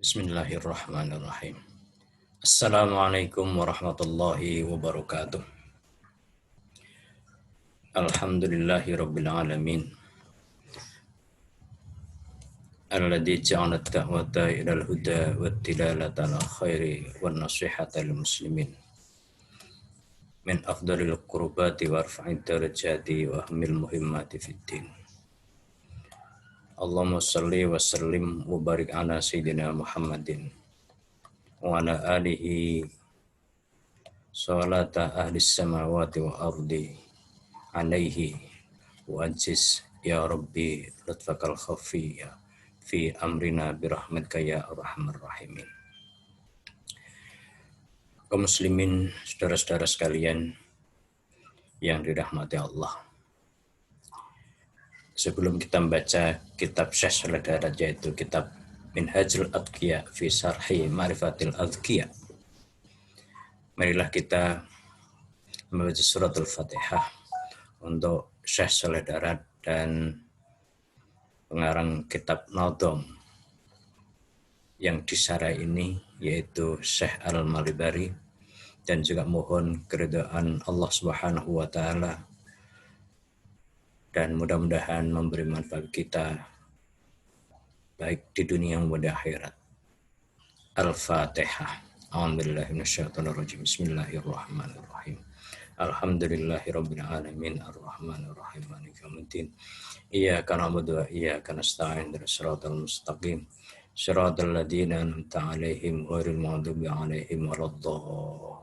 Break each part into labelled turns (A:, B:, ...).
A: Bismillahirrahmanirrahim. Assalamualaikum warahmatullahi wabarakatuh. Alhamdulillahi rabbil alamin. Alladzi ja'ala ad-da'wata ilal huda wat-tilalata ala khairi wan nasihata lil muslimin. Min afdalil qurbati wa arfa'id darajati wa ahmil muhimmati fid din. Allahumma salli wa sallim wa barik ala sayyidina Muhammadin wa ala alihi salata ahli samawati wa ardi alaihi wa ajiz ya rabbi latfakal khafiyya fi amrina birahmatika ya arhamar rahimin. Kaum muslimin, saudara-saudara sekalian yang dirahmati Allah. Sebelum kita membaca kitab Syekh Shalih Darat, yaitu kitab Minhajul Adqiya fi Sarhi Ma'rifatil Adqiya, marilah kita membaca surat Al-Fatihah untuk Syekh Shalih Darat dan pengarang kitab Nadham yang disarai ini, yaitu Syekh Al-Malibari, dan juga mohon keridhaan Allah Subhanahu wa taala dan mudah-mudahan memberi manfaat kita baik di dunia maupun di akhirat. Al-Fatihah. A'udzubillahi minasyaitonirrajim. Bismillahirrahmanirrahim. Alhamdulillahirabbil alamin arrahmanir rahim maliki yaumiddin. Iyyaka na'budu wa iyyaka nasta'in ihdinas siratal mustaqim. Shiratal ladzina an'amta 'alaihim ghairil maghdubi 'alaihim waladdallin.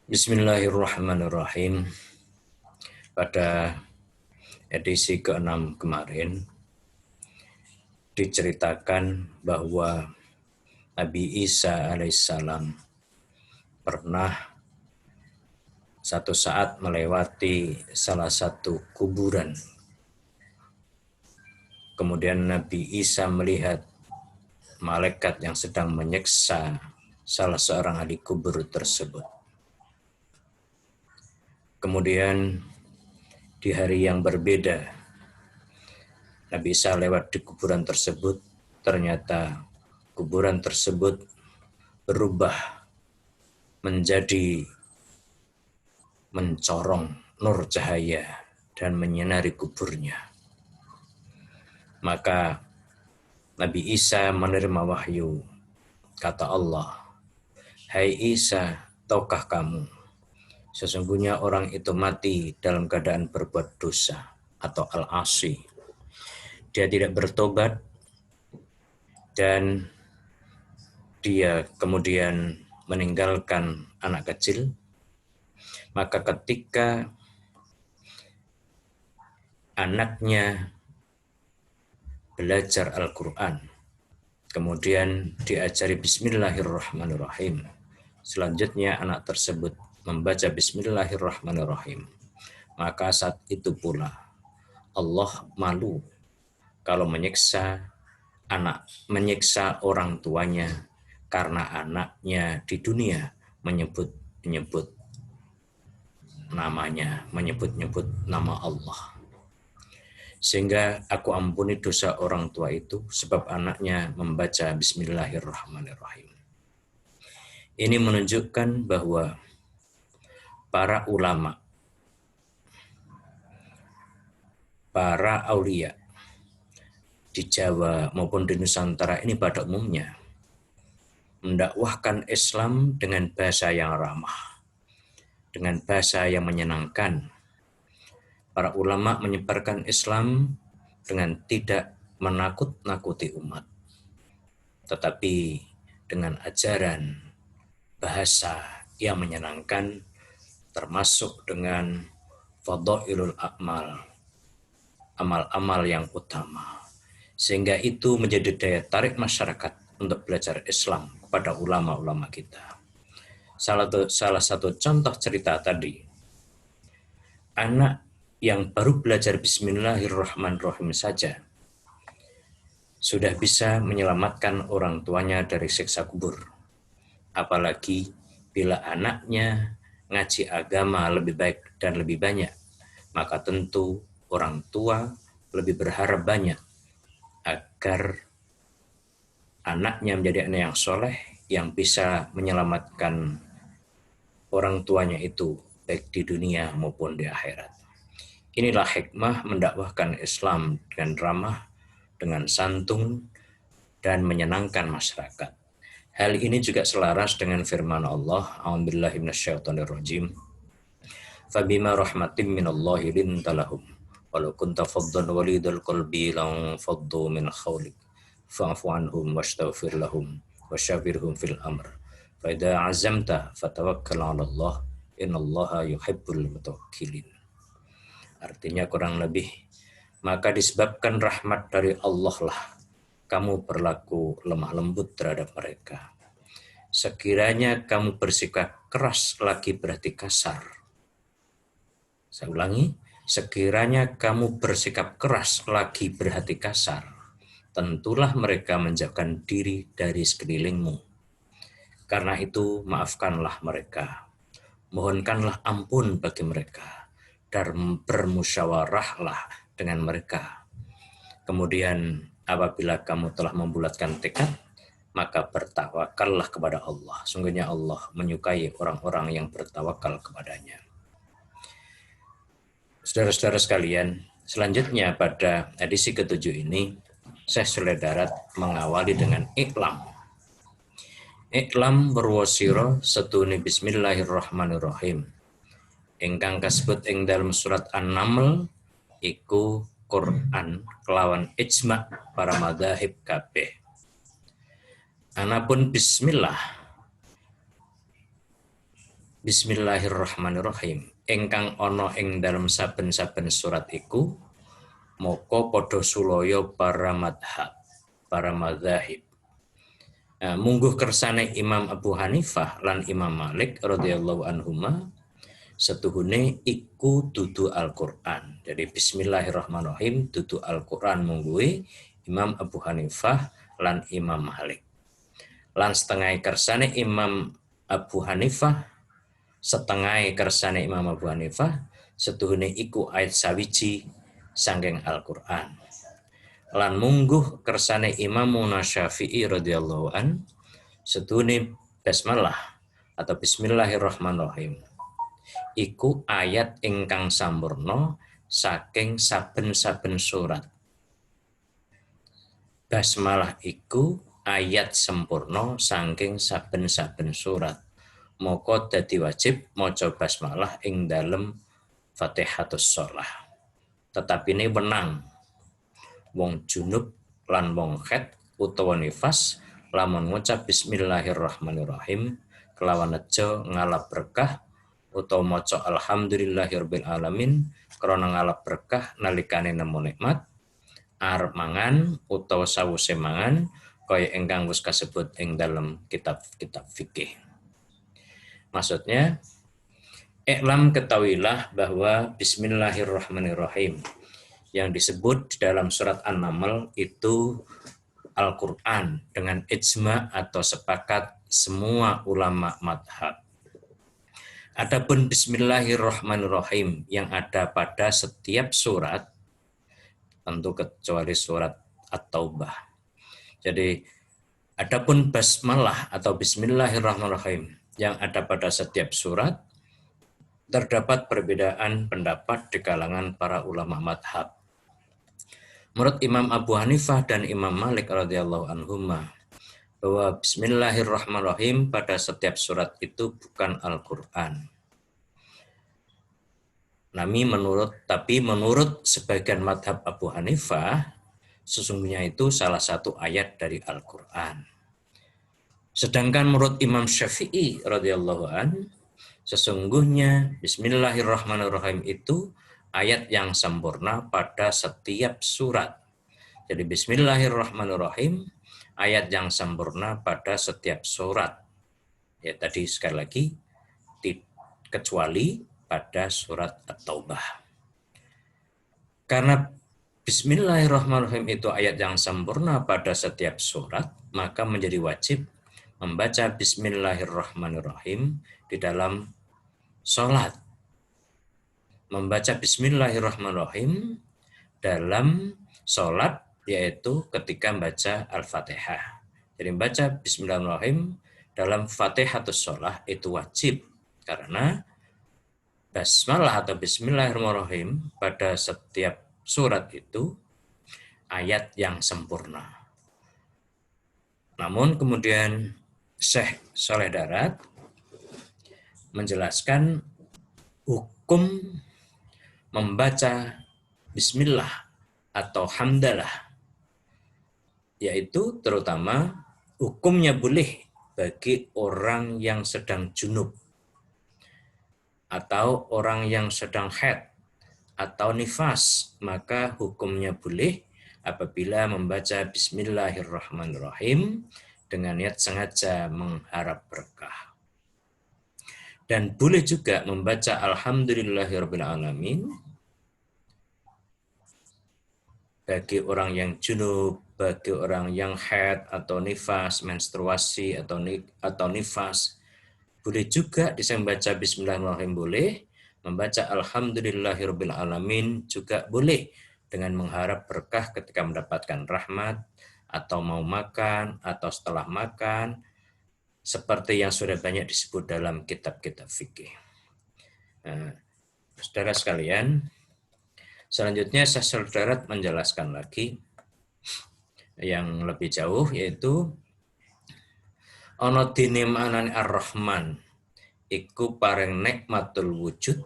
A: Bismillahirrahmanirrahim. Pada edisi ke-6 kemarin diceritakan bahwa Nabi Isa alaihissalam pernah satu saat melewati salah satu kuburan. Kemudian Nabi Isa melihat malaikat yang sedang menyiksa salah seorang ahli kubur tersebut. Kemudian di hari yang berbeda, Nabi Isa lewat di kuburan tersebut, ternyata kuburan tersebut berubah menjadi mencorong nur cahaya dan menyinari kuburnya. Maka Nabi Isa menerima wahyu, kata Allah, "Hai Isa, tahukah kamu, sesungguhnya orang itu mati dalam keadaan berbuat dosa atau al-asi. Dia tidak bertobat dan dia kemudian meninggalkan anak kecil. Maka ketika anaknya belajar Al-Quran, kemudian diajari Bismillahirrahmanirrahim, selanjutnya anak tersebut membaca Bismillahirrahmanirrahim, maka saat itu pula Allah malu kalau menyiksa orang tuanya karena anaknya di dunia menyebut namanya, menyebut nama Allah. Sehingga aku ampuni dosa orang tua itu sebab anaknya membaca Bismillahirrahmanirrahim. Ini menunjukkan bahwa para ulama, para aulia di Jawa maupun di Nusantara ini pada umumnya mendakwahkan Islam dengan bahasa yang ramah, dengan bahasa yang menyenangkan. Para ulama menyebarkan Islam dengan tidak menakut-nakuti umat, tetapi dengan ajaran bahasa yang menyenangkan, termasuk dengan fadhailul a'mal, amal-amal yang utama. Sehingga itu menjadi daya tarik masyarakat untuk belajar Islam kepada ulama-ulama kita. Salah satu contoh cerita tadi, anak yang baru belajar Bismillahirrahmanirrahim saja sudah bisa menyelamatkan orang tuanya dari siksa kubur. Apalagi bila anaknya ngaji agama lebih baik dan lebih banyak, maka tentu orang tua lebih berharap banyak agar anaknya menjadi anak yang soleh, yang bisa menyelamatkan orang tuanya itu, baik di dunia maupun di akhirat. Inilah hikmah mendakwahkan Islam dengan ramah, dengan santun, dan menyenangkan masyarakat. Hal ini juga selaras dengan firman Allah, A'udzubillahi minasyaitonirrajim. Fabima rahmatin minallahi linta lahum walau kunta faddan walidal qalbi lan faddu min khawlik fa'fu anhum wastaghfir lahum wasyawirhum fil amr fa idza azamta fatawakkal 'ala Allah innallaha yuhibbul mutawakkilin. Artinya kurang lebih, maka disebabkan rahmat dari Allah lah kamu berlaku lemah lembut terhadap mereka. Sekiranya kamu bersikap keras lagi berarti kasar. Saya ulangi, sekiranya kamu bersikap keras lagi berhati kasar, tentulah mereka menjauhkan diri dari sekelilingmu. Karena itu maafkanlah mereka, mohonkanlah ampun bagi mereka, dan bermusyawarahlah dengan mereka. Kemudian apabila kamu telah membulatkan tekad, maka bertawakallah kepada Allah. Sungguhnya Allah menyukai orang-orang yang bertawakal kepadanya. Saudara-saudara sekalian, selanjutnya pada edisi ke-7 ini, Syekh Sholeh Darat mengawali dengan iklam. Iklam berwasiro setuni bismillahirrahmanirrahim. Ingkang kasebut ing dalam surat An-Naml iku Quran kelawan ijma' para madzhab kabeh. Anapun Bismillahirrahmanirrahim ingkang ana ing dalam saben-saben surat iku moko padha sulaya para madhab, para madzhab. Mungguh kersane Imam Abu Hanifah lan Imam Malik radhiyallahu anhuma setuhune iku dudu Al-Qur'an. Jadi bismillahirrahmanirrahim dudu Al-Qur'an mungguhe Imam Abu Hanifah lan Imam Malik. Lan setengah kersane Imam Abu Hanifah, setengah kersane Imam Abu Hanifah setuhune iku ayat sawiji sanggeng Al-Qur'an. Lan mungguh kersane Imam Syafi'i radhiyallahu an setuhune basmalah atau bismillahirrahmanirrahim iku ayat ingkang sampurna saking saben-saben surat. Basmalah iku ayat sempurna saking saben-saben surat. Moko dadi wajib maca basmalah ing dalem Fatihatus Shalah. Tetapi ini wenang wong junub lan wong khed utawa nifas lamun ngucap bismillahirrahmanirrahim kelawan nejo ngalap berkah utawa maca alhamdulillahirabbil alamin krana ngalap berkah nalikane nemu nikmat arep mangan utawa sawise mangan kaya ingkang wis kasebut ing dalam kitab-kitab fikih. Maksudnya, iklam ketahuilah bahwa bismillahirrahmanirrahim yang disebut dalam surat An-Naml itu Al-Qur'an dengan ijma atau sepakat semua ulama madhab. Adapun bismillahirrahmanirrahim yang ada pada setiap surat, tentu kecuali surat At-Taubah. Jadi, adapun basmalah atau bismillahirrahmanirrahim yang ada pada setiap surat, terdapat perbedaan pendapat di kalangan para ulama madhab. Menurut Imam Abu Hanifah dan Imam Malik radhiyallahu anhuma, bahwa bismillahirrahmanirrahim pada setiap surat itu bukan Al-Qur'an. Tapi menurut sebagian madhab Abu Hanifah, sesungguhnya itu salah satu ayat dari Al-Qur'an. Sedangkan menurut Imam Syafi'i radhiyallahu an, sesungguhnya bismillahirrahmanirrahim itu ayat yang sempurna pada setiap surat. Jadi bismillahirrahmanirrahim ayat yang sempurna pada setiap surat. Ya tadi sekali lagi kecuali pada surat At-Taubah. Karena bismillahirrahmanirrahim itu ayat yang sempurna pada setiap surat, maka menjadi wajib membaca bismillahirrahmanirrahim di dalam sholat. Membaca bismillahirrahmanirrahim dalam sholat yaitu ketika membaca Al-Fatihah. Jadi membaca Bismillahirrahmanirrahim dalam Fatihatus Shalah itu wajib, karena basmalah atau Bismillahirrahmanirrahim pada setiap surat itu ayat yang sempurna. Namun kemudian Syekh Saleh Darat menjelaskan hukum membaca Bismillah atau Hamdalah, yaitu terutama hukumnya boleh bagi orang yang sedang junub atau orang yang sedang haid atau nifas, maka hukumnya boleh apabila membaca Bismillahirrahmanirrahim dengan niat sengaja mengharap berkah. Dan boleh juga membaca Alhamdulillahirrabbilalamin bagi orang yang junub, bagi orang yang haid atau nifas, menstruasi atau nifas. Boleh juga bisa membaca Bismillahirrahmanirrahim, boleh. Membaca Alhamdulillahirrabbilalamin juga boleh, dengan mengharap berkah ketika mendapatkan rahmat, atau mau makan, atau setelah makan, seperti yang sudah banyak disebut dalam kitab-kitab fikih. Nah, saudara sekalian, selanjutnya Syekh Darat menjelaskan lagi yang lebih jauh, yaitu ana dene maknane Ar-Rahman iku paring nikmatul wujud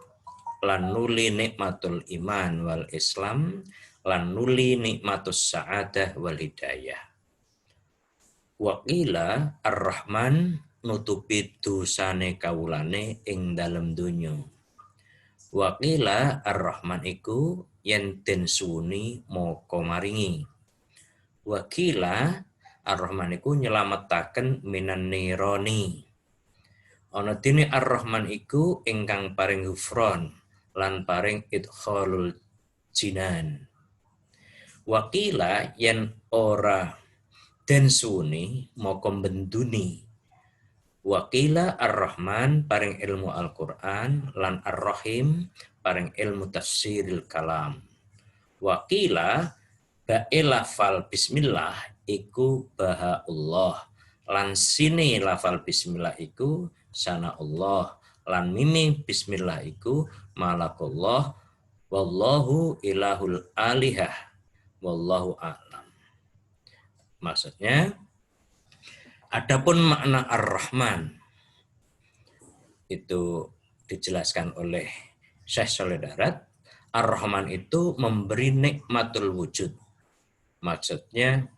A: lan nuli nikmatul iman wal Islam lan nuli nikmatus sa'adah wal hidayah. Waqila Ar-Rahman nutupi dosane kawulane ing dalem donya. Waqila Ar-Rahman iku yen den suwuni moko maringi. Waqila Ar-Rahman iku nyelametaken minan nirani. Ana dene Ar-Rahman iku ingkang paring ghufron lan paring idkhalul jinan. Waqila yen ora den suni moko benduni. Waqila Ar-Rahman paring ilmu Al-Qur'an lan Ar-Rahim paring ilmu tafsiril kalam. Waqila bae lafal bismillah iku baha Allah lan sini lafal bismillah iku sana Allah lan mimi bismillah iku malakullah wallahu ilahul alihah wallahu a'lam. Maksudnya, adapun makna Ar-Rahman itu dijelaskan oleh Syekh Saleh Darat. Ar-Rahman itu memberi nikmatul wujud. Maksudnya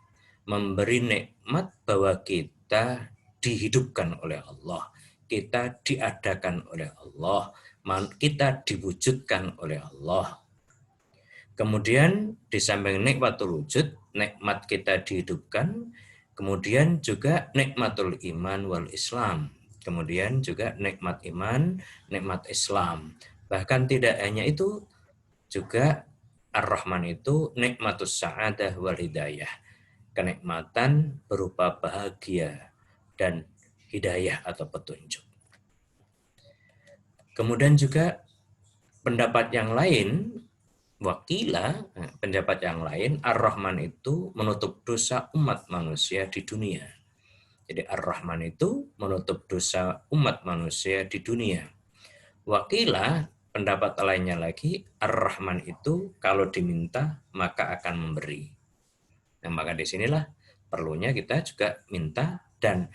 A: memberi nikmat bahwa kita dihidupkan oleh Allah, kita diadakan oleh Allah, kita diwujudkan oleh Allah. Kemudian di samping nikmatul wujud, nikmat kita dihidupkan, kemudian juga nikmatul iman wal Islam, kemudian juga nikmat iman, nikmat Islam. Bahkan tidak hanya itu, juga Ar-Rahman itu nikmatus sa'adah wal hidayah, kenikmatan berupa bahagia dan hidayah atau petunjuk. Kemudian juga pendapat yang lain, Wakila, pendapat yang lain, Ar-Rahman itu menutup dosa umat manusia di dunia. Jadi Ar-Rahman itu menutup dosa umat manusia di dunia. Wakila, pendapat lainnya lagi, Ar-Rahman itu kalau diminta maka akan memberi. Nah, maka disinilah perlunya kita juga minta, dan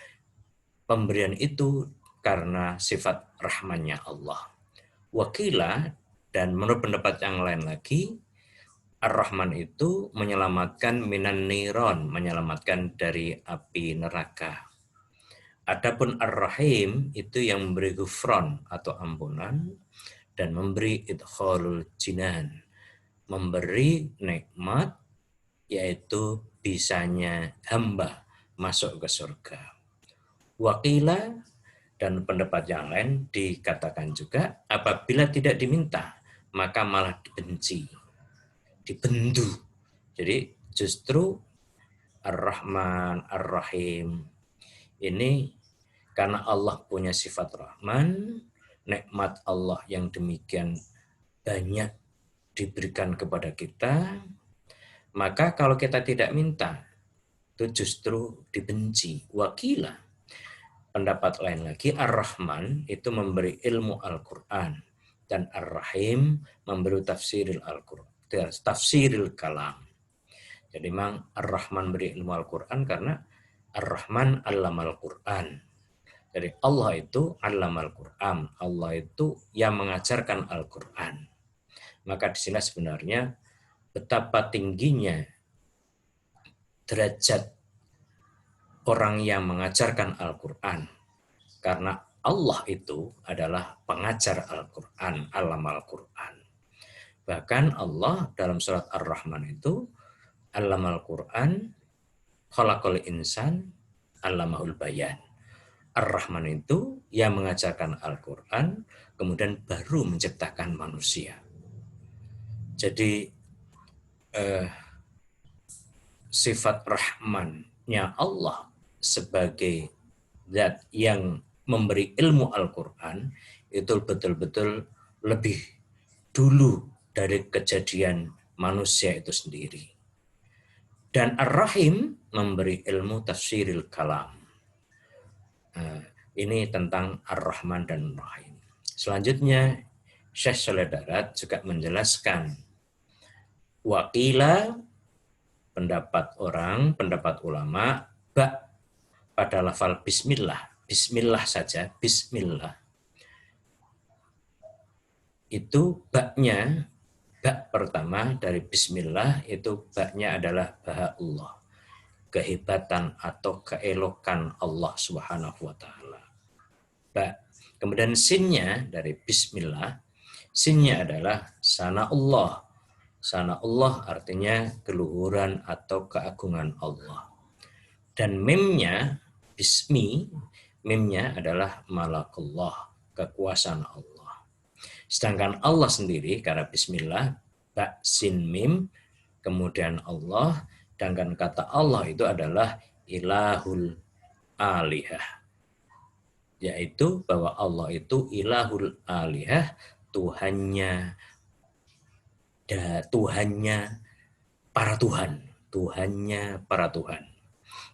A: pemberian itu karena sifat rahmannya Allah. Wakila, dan menurut pendapat yang lain lagi, Ar-Rahman itu menyelamatkan minan niron, menyelamatkan dari api neraka. Adapun Ar-Rahim itu yang memberi ghufron atau ampunan dan memberi idkhalul jinan, memberi nikmat, yaitu bisanya hamba masuk ke surga. Wakila, dan pendapat yang lain dikatakan juga apabila tidak diminta maka malah dibenci, dibendu. Jadi justru Ar-Rahman, Ar-Rahim ini karena Allah punya sifat Rahman, nikmat Allah yang demikian banyak diberikan kepada kita, Maka kalau kita tidak minta, itu justru dibenci. Wakila, pendapat lain lagi, Ar-Rahman itu memberi ilmu Al-Quran, dan Ar-Rahim memberi tafsiril Al-Quran, tafsiril kalam. Jadi memang Ar-Rahman beri ilmu Al-Quran karena Ar-Rahman allamal Quran. Jadi Allah itu allamal Quran. Allah itu yang mengajarkan Al-Quran. Maka di sini sebenarnya betapa tingginya derajat orang yang mengajarkan Al-Quran. Karena Allah itu adalah pengajar Al-Quran, allamal Quran. Bahkan Allah dalam surat Ar-Rahman itu allamal Quran, khalaqal insan, allamahul bayan. Ar-Rahman itu yang mengajarkan Al-Quran, kemudian baru menciptakan manusia. Jadi sifat Rahmannya Allah sebagai zat yang memberi ilmu Al-Quran itu betul-betul lebih dulu dari kejadian manusia itu sendiri. Dan Ar-Rahim memberi ilmu tafsiril kalam. Ini tentang Ar-Rahman dan Ar-Rahim. Selanjutnya, Syekh Shalih Darat juga menjelaskan wakila, pendapat orang, pendapat ulama, ba pada lafal bismillah. Bismillah saja, bismillah. Itu baknya, bak pertama dari bismillah, itu baknya adalah baha Allah. Kehebatan atau keelokan Allah Subhanahu wa Ta'ala. Ba. Kemudian sinnya dari bismillah, sinnya adalah sana Allah. Sana Allah artinya keluhuran atau keagungan Allah. Dan mimnya, bismi, mimnya adalah malakullah, kekuasaan Allah. Sedangkan Allah sendiri, karena bismillah, ba, sin, mim, kemudian Allah, sedangkan kata Allah itu adalah ilahul alihah. Yaitu bahwa Allah itu ilahul alihah, Tuhannya para Tuhan. Tuhannya para Tuhan.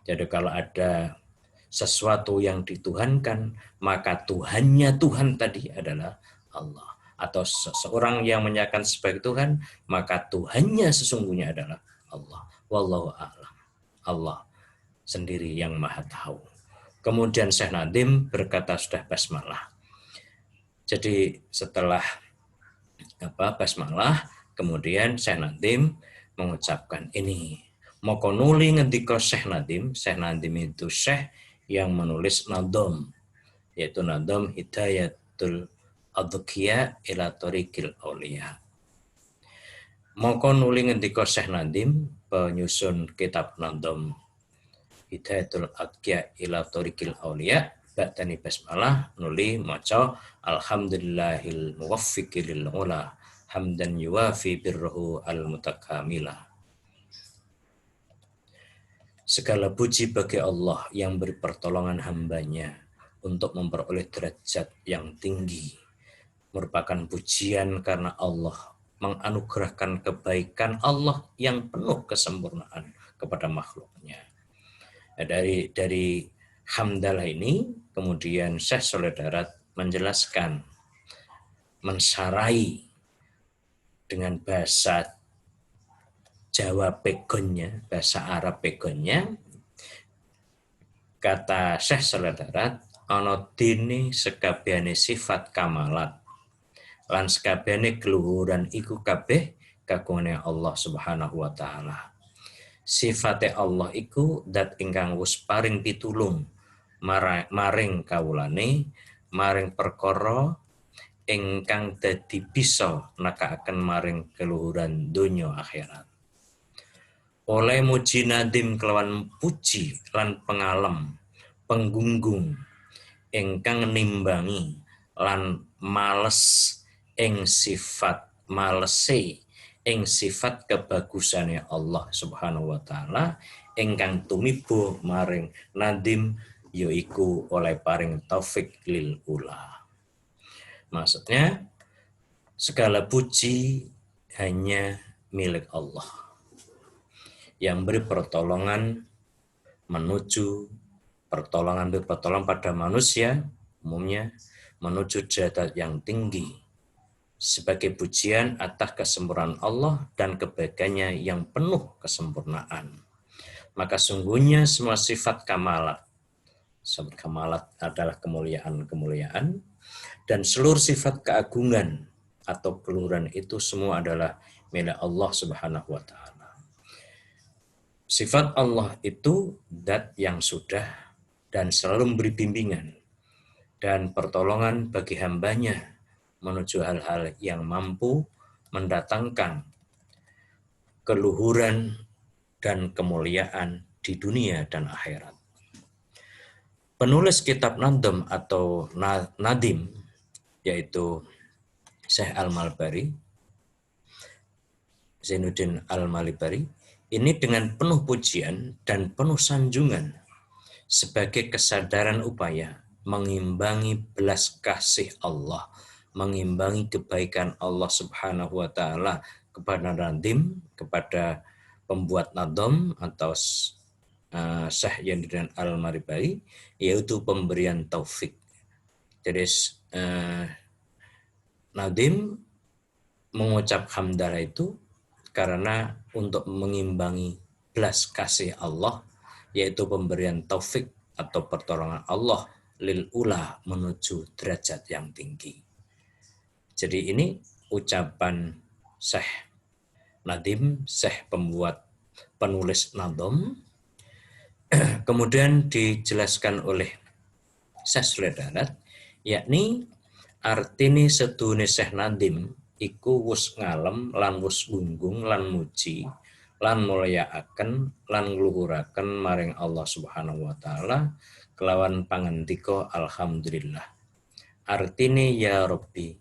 A: Jadi kalau ada sesuatu yang dituhankan, maka Tuhannya Tuhan tadi adalah Allah. Atau seseorang yang menyatakan sebagai Tuhan, maka Tuhannya sesungguhnya adalah Allah. Wallahu a'lam. Allah sendiri yang maha tahu. Kemudian Syekh Nadim berkata sudah basmalah. Jadi setelah basmalah, kemudian Syekh Nadim mengucapkan ini. Moko nuli ngendika Syekh Nadim itu Syekh yang menulis nadom, yaitu nadom Hidayatul Adhkiya ila Thoriqil Auliya. Moko nuli ngendika Syekh Nadim, penyusun kitab nadom Hidayatul Adhkiya ila Thoriqil Auliya, ba'dani basmalah nuli maca alhamdulillahil muwaffiqi lil ula hamdan yuwafi birruhu al mutakamilah. Segala puji bagi Allah yang beri pertolongan hambanya untuk memperoleh derajat yang tinggi. Merupakan pujian karena Allah menganugerahkan kebaikan Allah yang penuh kesempurnaan kepada makhluknya. Nah, dari hamdalah ini kemudian Syekh Shalih Darat menjelaskan, mensarai dengan bahasa Jawa pegonnya, bahasa Arab pegonnya, kata Syekh Shalih Darat, ana dene sekabehane sifat kamalat lan sekabehane keluhuran iku kabeh kagungane Allah Subhanahu wa taala. Sifate Allah iku dat ingkang wis paring pitulung maring kawulane maring perkara ingkang dadi bisa nekakaken maring keluhuran donya akhirat. Oleh muji Nadim kelawan puji lan pengalem penggunggung ingkang nimbangi lan males ing sifat malese ing sifat kebagusane Allah Subhanahu wa taala ingkang tumiba maring Nadim yaiku oleh paring taufik lil ula. Maksudnya segala puji hanya milik Allah. yang beri pertolongan menuju pertolongan pada manusia umumnya menuju derajat yang tinggi sebagai pujian atas kesempurnaan Allah dan kebaikannya yang penuh kesempurnaan. Maka sungguhnya semua sifat kamalat adalah kemuliaan-kemuliaan, dan seluruh sifat keagungan atau keluhuran itu semua adalah milik Allah Subhanahu wa taala. Sifat Allah itu zat yang sudah dan selalu memberi bimbingan dan pertolongan bagi hambanya menuju hal-hal yang mampu mendatangkan keluhuran dan kemuliaan di dunia dan akhirat. Penulis kitab Nadm atau Nadim, yaitu Syekh Al-Malbari, Zainuddin Al-Malbari, ini dengan penuh pujian dan penuh sanjungan sebagai kesadaran upaya mengimbangi belas kasih Allah, mengimbangi kebaikan Allah Subhanahu wa taala kepada Nadim, kepada pembuat Nadm atau Syekh Zainuddin Al-Malbari, yaitu pemberian taufik. Jadi Nadim mengucap hamdalah itu karena untuk mengimbangi belas kasih Allah, yaitu pemberian taufik atau pertolongan Allah lil ula menuju derajat yang tinggi. Jadi ini ucapan Syekh Nadim, Syekh pembuat penulis Nadm. Kemudian dijelaskan oleh Syekh Suledarat, yakni artine sedune Syekh Nadim iku wus ngalem lan wus gunggung lan muji lan mulyakaken lan ngluhuraken maring Allah Subhanahu wa taala kelawan pangandika alhamdulillah. Artine ya Rabbi,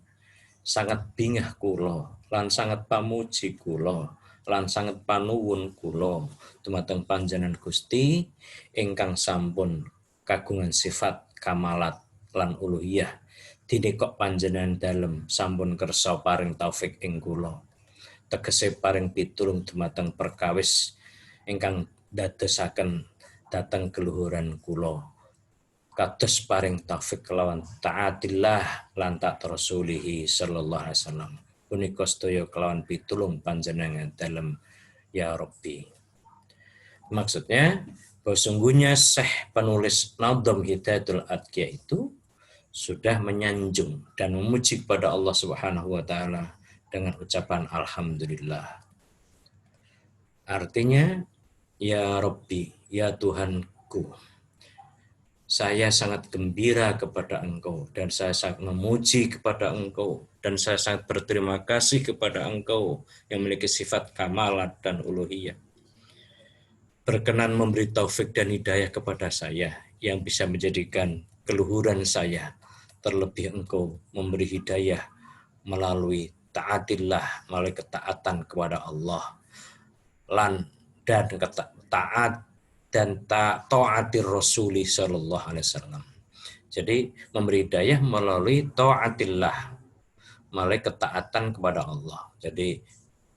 A: sangat bingah kula lan sangat pamuji kula lan sangat panuwun kula dumateng panjenengan Gusti ingkang sampun kagungan sifat kamalat lan uluhiyah. Dene kok panjenengan dalem sampun kersa paring taufik ing kula. Tegese paring pitulung dumateng perkawis ingkang dadosaken dhateng keluhuran kula. Kados paring taufik kelawan taatillah lan taat Rasulih sallallahu alaihi wasallam. Punika sedaya kelawan pitulung panjenengan dalem ya Rabbi. Maksudnya bahwa sungguhnya Syekh penulis Nadm Hidayatul Adqiya itu sudah menyanjung dan memuji kepada Allah Subhanahu wa taala dengan ucapan alhamdulillah. Artinya, ya Rabbi, ya Tuhanku, saya sangat gembira kepada Engkau dan saya sangat memuji kepada Engkau dan saya sangat berterima kasih kepada Engkau yang memiliki sifat kamalat dan uluhiyah. Berkenan memberi taufik dan hidayah kepada saya yang bisa menjadikan keluhuran saya. Terlebih Engkau memberi hidayah melalui taatillah, melalui ketaatan kepada Allah, dan taat dan taatir Rasulih sallallahu alaihi wasallam. Jadi memberi hidayah melalui taatillah, melalui ketaatan kepada Allah. Jadi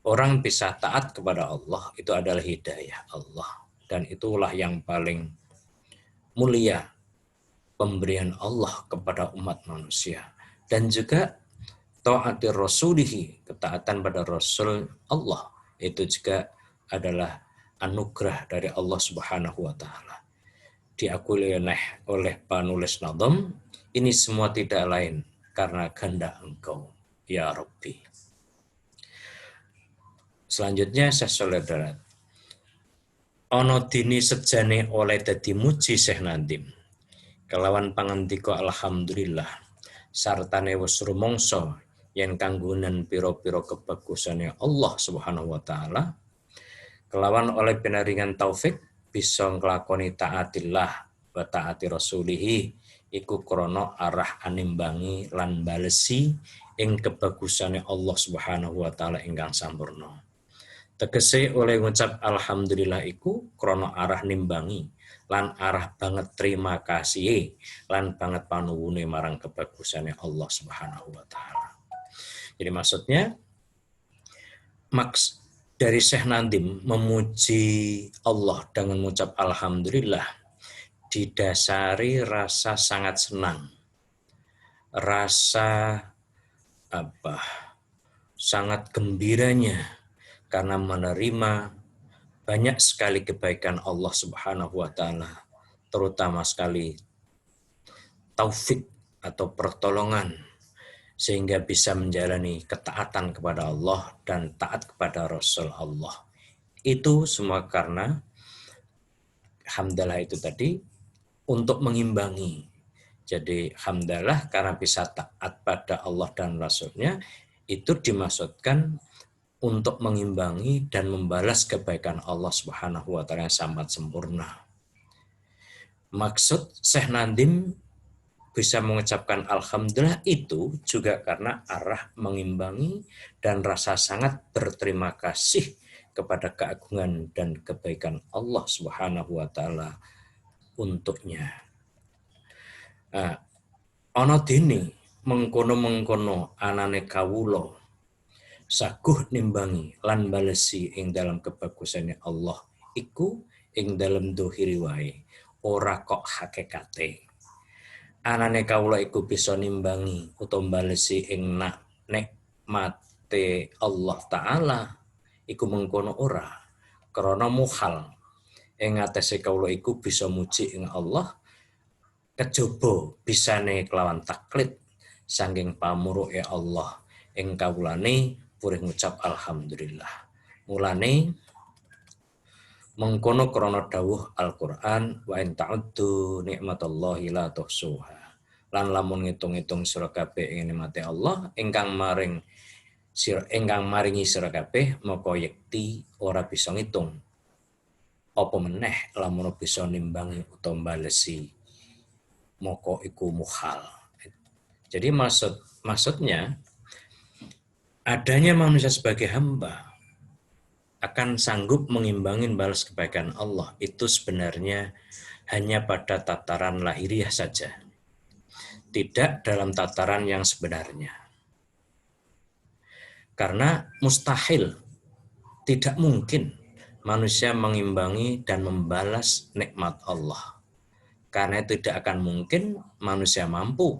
A: orang bisa taat kepada Allah itu adalah hidayah Allah, dan itulah yang paling mulia pemberian Allah kepada umat manusia. Dan juga taatir Rasulihi, ketaatan pada Rasul Allah, itu juga adalah anugerah dari Allah Subhanahu wa taala. Diakui oleh penulis Nadm, ini semua tidak lain karena kehendak Engkau ya Rabbi. Selanjutnya Syekh Suledarat, ana dini sejane oleh dadi muji Syekh Nadim kelawan pangandika alhamdulillah sartane wis rumangsa yen kanggonan pira-pira kebagusane Allah Subhanahu wa taala kelawan oleh pinaringan taufik bisa nglakoni taatillah wa taati Rasulih iku krana arah animbangi lan balesi ing kebagusane Allah Subhanahu wa taala ingkang sampurna. Tegese oleh ngucap alhamdulillah iku krana arah nimbangi lan arah banget terima kasih lan banget panuwune marang kebagusane Allah Subhanahu wa taala. Jadi maksudnya dari Syekh Nadim memuji Allah dengan mengucap alhamdulillah didasari rasa sangat senang, rasa apa? Sangat gembiranya karena menerima banyak sekali kebaikan Allah Subhanahu wa taala, terutama sekali taufik atau pertolongan sehingga bisa menjalani ketaatan kepada Allah dan taat kepada Rasul Allah. Itu semua karena hamdalah itu tadi untuk mengimbangi. Jadi hamdalah karena bisa taat pada Allah dan Rasulnya, itu dimaksudkan untuk mengimbangi dan membalas kebaikan Allah Subhanahu wa taala yang sangat sempurna. Maksud Syekh Nadim bisa mengucapkan alhamdulillah itu juga karena arah mengimbangi dan rasa sangat berterima kasih kepada keagungan dan kebaikan Allah Subhanahu wa taala untuknya. Nah, ana dene mengkono-mengkono anane kawula saguh nimbangi lan balesi ing dalam kebagusane Allah iku ing dalam dohiri wae ora kok hakikate. Anane kawula iku bisa nimbangi utawa balesi ing nikmate Allah taala iku mengkono ora krana muhal ing atase kawula iku bisa muji ing Allah kejaba bisane kelawan taklid saking pamuruke Allah ing kawulane purih ngucap alhamdulillah. Mulane mengkono krana dawuh Al-Qur'an wa in ta'uddu nikmatallahi la tuhsuha. Lan lamun ngitung-ngitung sira kabeh ing nikmate Allah ingkang maringi sira kabeh maka yekti ora bisa ngitung. Apa meneh lamun bisa nimbangi utawa balesi maka iku muhal. Jadi maksudnya adanya manusia sebagai hamba akan sanggup mengimbangi balas kebaikan Allah itu sebenarnya hanya pada tataran lahiriah saja, tidak dalam tataran yang sebenarnya. Karena mustahil, tidak mungkin manusia mengimbangi dan membalas nikmat Allah. Karena tidak akan mungkin manusia mampu.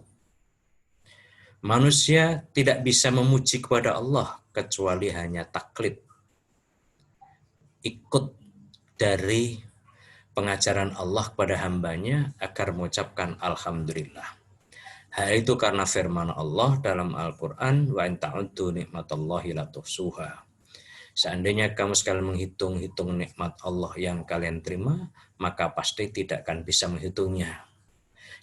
A: Manusia tidak bisa memuji kepada Allah kecuali hanya taklid. Ikut dari pengajaran Allah kepada hambanya agar mengucapkan alhamdulillah. Hal itu karena firman Allah dalam Al-Quran, wa in ta'uddu nikmatallahi la tuhsuha. Seandainya kamu sekalian menghitung-hitung nikmat Allah yang kalian terima, maka pasti tidak akan bisa menghitungnya.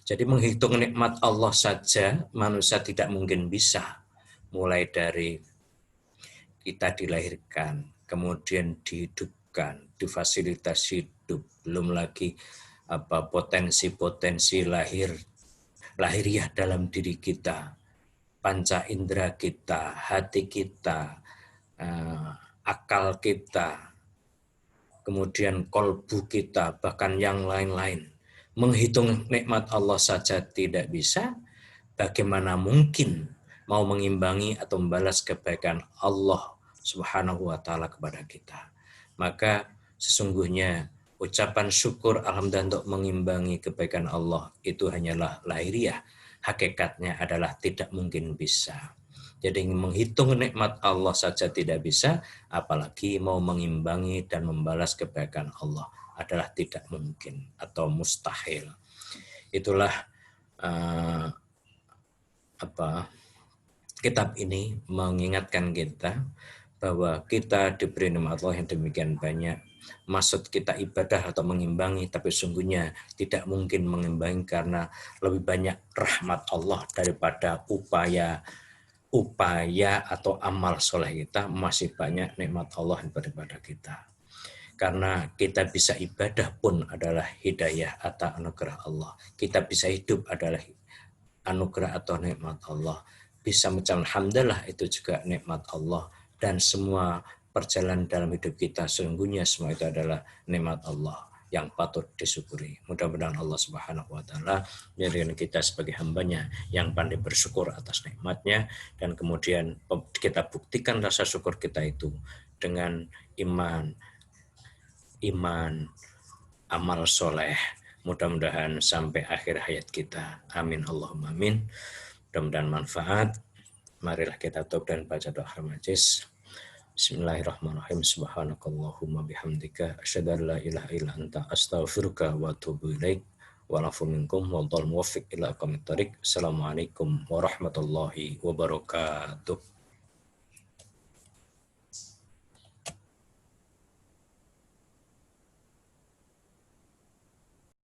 A: Jadi menghitung nikmat Allah saja manusia tidak mungkin bisa. Mulai dari kita dilahirkan, kemudian dihidupkan, difasilitasi hidup, belum lagi potensi-potensi lahiriah dalam diri kita, panca indera kita, hati kita, akal kita, kemudian kolbu kita, bahkan yang lain-lain. Menghitung nikmat Allah saja tidak bisa, bagaimana mungkin mau mengimbangi atau membalas kebaikan Allah Subhanahu wa taala kepada kita. Maka sesungguhnya ucapan syukur alhamdulillah untuk mengimbangi kebaikan Allah itu hanyalah lahiriah. Hakikatnya adalah tidak mungkin bisa. Jadi menghitung nikmat Allah saja tidak bisa, apalagi mau mengimbangi dan membalas kebaikan Allah adalah tidak mungkin atau mustahil. Itulah kitab ini mengingatkan kita bahwa kita diberi nikmat Allah yang demikian banyak. Maksud kita ibadah atau mengimbangi, tapi sungguhnya tidak mungkin mengimbangi karena lebih banyak rahmat Allah daripada upaya atau amal soleh kita. Masih banyak nikmat Allah daripada kita. Karena kita bisa ibadah pun adalah hidayah atau anugerah Allah. Kita bisa hidup adalah anugerah atau nikmat Allah. Bisa mengucapkan alhamdulillah itu juga nikmat Allah. Dan semua perjalanan dalam hidup kita sesungguhnya semua itu adalah nikmat Allah yang patut disyukuri. Mudah-mudahan Allah Subhanahu wa taala menjadikan kita sebagai hambanya yang pandai bersyukur atas nikmatnya, dan kemudian kita buktikan rasa syukur kita itu dengan iman, amal soleh. Mudah-mudahan sampai akhir hayat kita. Amin Allahumma amin. Mudah-mudahan manfaat. Marilah kita tutup dan baca doa majlis. Bismillahirrahmanirrahim. Subhanakallahumma bihamdika asyhadu an la ilaha illa anta astaghfiruka wa atubu ilaik. Wa lafu minkum wa muwaffiq ila aqwamit thoriq. Assalamualaikum warahmatullahi wabarakatuh.